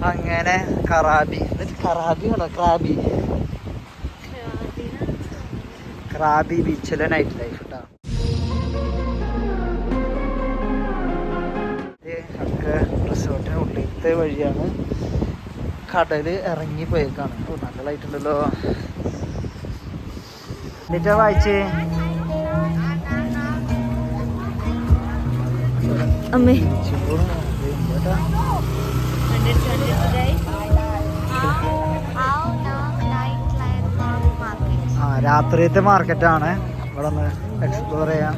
അങ്ങനെ കറാബി കറാബിയാണോ ക്രാബി ബീച്ചിലെ night life കേട്ടോ. ഒക്കെ റിസോർട്ടിന് ഉള്ളിലത്തെ വഴിയാണ്. കടല് ഇറങ്ങി പോയേക്കാണ്. നല്ല ലൈറ്റ് ഉണ്ടല്ലോ. എന്നിട്ടാ വായിച്ചേ അമ്മേ രാത്രിയത്തെ മാർക്കറ്റാണ്. ഇവിടെ ഒന്ന് എക്സ്പ്ലോർ ചെയ്യാം.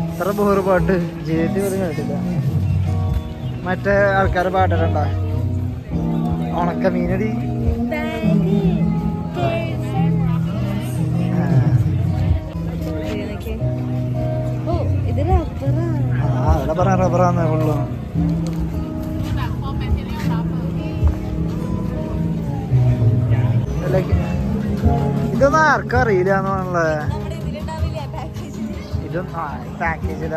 ഇത്ര ബോറ് പാട്ട് ജീവിതത്തിൽ പോലും കേട്ടില്ല. മറ്റേ ആൾക്കാരുടെ പാട്ടിട്ടുണ്ടോ? ഉണക്കമീനടി അവിടെ പറയാ റബ്ബറാന്ന് ഉള്ളു. ഇതൊന്നും ആർക്കും അറിയില്ല. ഇതൊന്നും പാക്കേജിൽ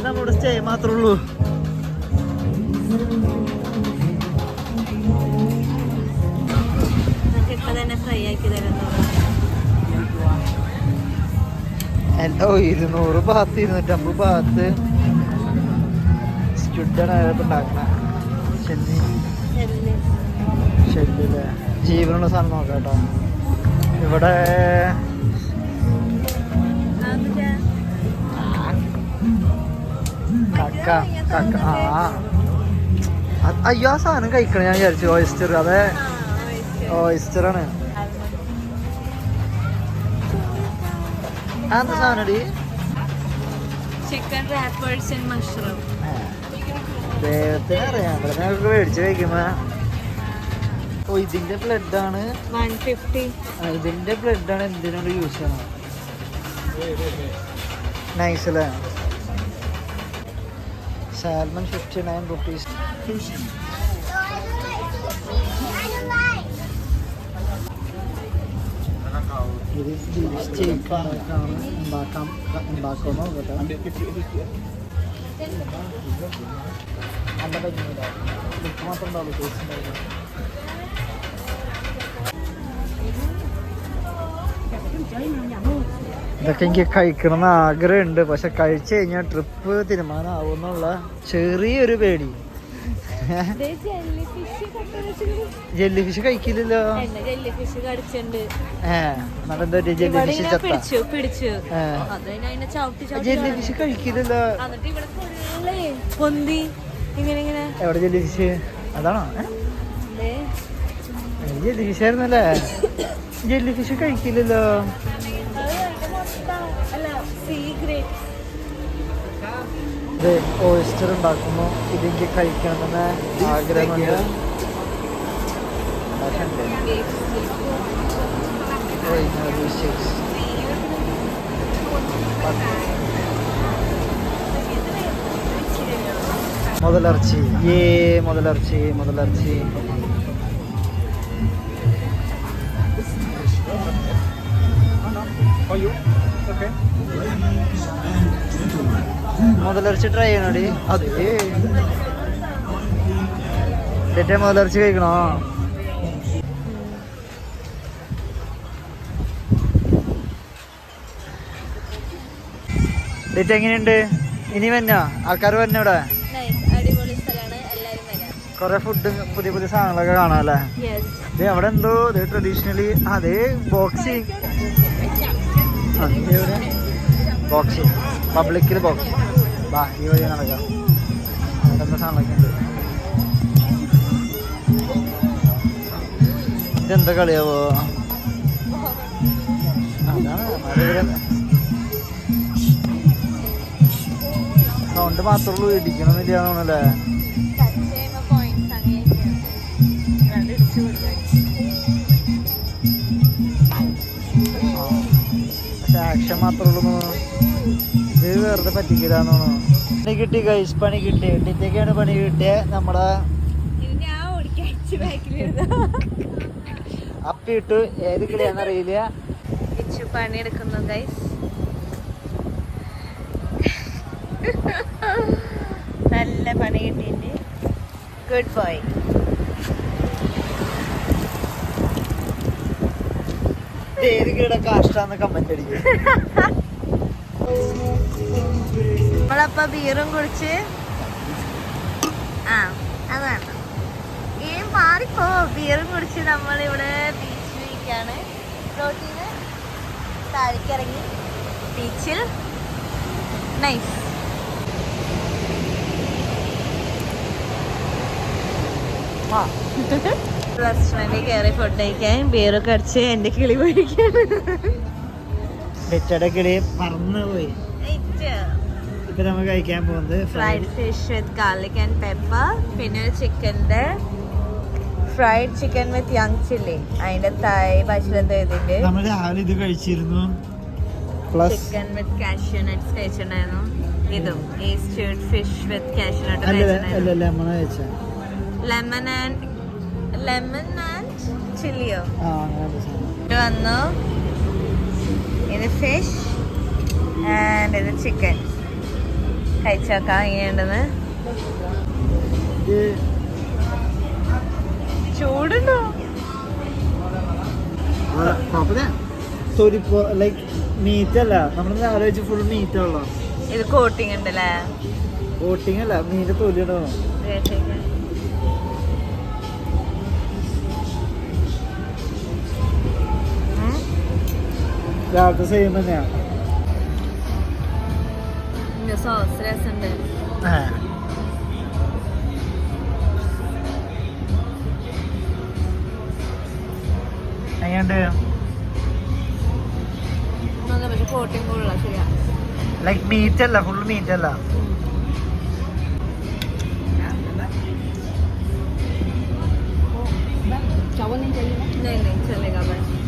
നമ്മുടെ സ്റ്റേ മാത്രമേ ഉള്ളൂ. എല്ലോ 200 ഭാഗത്ത് 250 ഭാഗത്ത് സ്റ്റുഡാണ് ഉണ്ടാക്കണ ഷെല്ലില് ജീവനുള്ള സാധനം നോക്കാം കേട്ടോ. ഇവിടെ അയ്യോ ആ സാധനം കഴിക്കണം ഞാൻ വിചാരിച്ചു. ഓയിസ്റ്റർ. അതെ ഓയിസ്റ്ററാണ്. അതെന്താ സാധനടി? Chicken wrappers and mushroom. ദൈവത്തിന് അറിയാം. ഇവിടെ ഞങ്ങൾക്ക് മേടിച്ച് കഴിക്കുമ്പോ ഇതിന്റെ ബ്ലഡ് ആണ് 150. ഇതിന്റെ ബ്ലഡ് ആണ് എന്തിനോട് യൂസ് ചെയ്യണം. നൈസ് അല്ലേ? Salmon 59 rupees. ഇത് സ്റ്റേക്ക് ഉണ്ടാക്കാമോ കേട്ടോ. നല്ല ബുക്ക് മാത്രം ഉണ്ടാവുള്ളൂ. ടേസ്റ്റ് ഉണ്ടാവില്ല. ഇതൊക്കെ എനിക്ക് കഴിക്കണമെന്ന് ആഗ്രഹമുണ്ട്. പക്ഷെ കഴിച്ചു കഴിഞ്ഞാൽ ട്രിപ്പ് തീരുമാനമാവുന്നുള്ള ചെറിയൊരു പേടി. ജെല്ലി ഫിഷ് കഴിക്കില്ലല്ലോ. ജെല്ലി ഫിഷ് കഴിക്കില്ലല്ലോ. എവിടെ ജെല്ലി ഫിഷ്? അതാണോ ജെല്ലി ഫിഷ് ആയിരുന്നല്ലേ? ജെല്ലി ഫിഷ് കഴിക്കില്ലല്ലോ. ഓയിസ്റ്റർ ഉണ്ടാക്കുമ്പോൾ ഇതെനിക്ക് കഴിക്കണമെന്ന് ആഗ്രഹമുണ്ട്. മുതലർച്ചി മുതലർച്ചി മുതലർച്ചി ട്രൈ ചെയ്യണോടി. അതെ ഡേറ്റ മുതലർച്ചി കഴിക്കണോ? ഡേറ്റ എങ്ങനെയുണ്ട്? ഇനി വന്നോ ആൾക്കാർ വന്നോ? ഇവിടെ കൊറേ ഫുഡ് പുതിയ പുതിയ സാധനങ്ങളൊക്കെ കാണാം അല്ലേ? അവിടെ എന്തോ ട്രഡീഷണലി അതേ ബോക്സിങ് പബ്ലിക്കിൽ ബോക്സിങ്. ബാ ഈ വഴി നടക്കാം. അവിടെ സാധനങ്ങളൊക്കെ ഉണ്ട്. ഇതെന്താ കളിയാവോ? അതാണ് സൗണ്ട് മാത്രമേ ഉള്ളൂ. ഇടിക്കണമെന്നില്ല തോന്നല്ലേ? പക്ഷെ ആക്ഷൻ മാത്രമേ ഉള്ളൂ. ഇത് വെറുതെ പറ്റിക്കില്ലാന്ന് തോന്നുന്നു. പണി കിട്ടി ഗൈസ്, പണി കിട്ടി. ടിറ്റൊക്കെയാണ് പണി കിട്ടിയ നമ്മളെ അപ്പിട്ടു. ഏത് കിളിയാന്നറിയില്ല. പണിയെടുക്കുന്നു ഗൈസ്. നല്ല പണി കിട്ടിയിട്ട് ഗുഡ് ബോയ്. പേര് കാഷ്ടാന്ന് കമന്റ് അടിക്കും. നമ്മളപ്പോ ബീറും കുടിച്ച് അതാണ് ഈ മാറിപ്പോ ബീറും കുടിച്ച് നമ്മളിവിടെ ബീച്ചിലിരിക്കാണ്. പ്രോട്ടീന് താഴേക്കിറങ്ങി ബീച്ചിൽ നൈസ്. റെസ്റ്റോറൻറ്റിൽ കയറി ഫുഡ് കഴിക്കാൻ ബീറൊക്കെ അടിച്ച് എൻ്റെ കിളി പോയിരിക്കാണ്. കിളി പറന്നു പോയി. ഇപ്പൊ നമ്മൾ കഴിക്കാൻ പോകുന്നത് fried fish with garlic and pepper, പിന്നെ ഒരു ചിക്കൻ്റെ fried chicken with young chilli, അതിന്റെ തായ് ഭാഷയിലെന്താ ഇതിന്റെ നമ്മൾ രാവിലെ ഇത് കഴിച്ചിരുന്നു. Plus chicken with cashew nuts കഴിച്ചിട്ടുണ്ടായിരുന്നു. ഇതും ഈ steamed fish with cashew nut lemon and ചില്ലിയോ ഇത് വന്നു. ഇത് ഫിഷ് ആൻഡ് ഇത് ചിക്കൻ. കഴിച്ചേക്കാം എങ്ങനെയുണ്ടെന്ന്. ചൂടുണ്ടോ? ലൈക്ക് മീറ്റ് അല്ല, നമ്മൾ ആലോചിച്ച് ഫുൾ മീറ്റ് ഉള്ള. ഇത് കോട്ടിങ് ഉണ്ടല്ലേ? കോട്ടിങ് അല്ല, മീൻ്റെ തൊലിയിടോ. രാവിലത്തെ സെയിം തന്നെയാ. സോസ് രസമുണ്ട്. എങ്ങനെയുണ്ട്? പക്ഷെ കോട്ടിങ് കൂടുതലാ. ശരിയാ, ലൈക്ക് മീറ്റ് അല്ല, ഫുൾ മീറ്റ് അല്ല. नहीं नहीं चलेगा बस.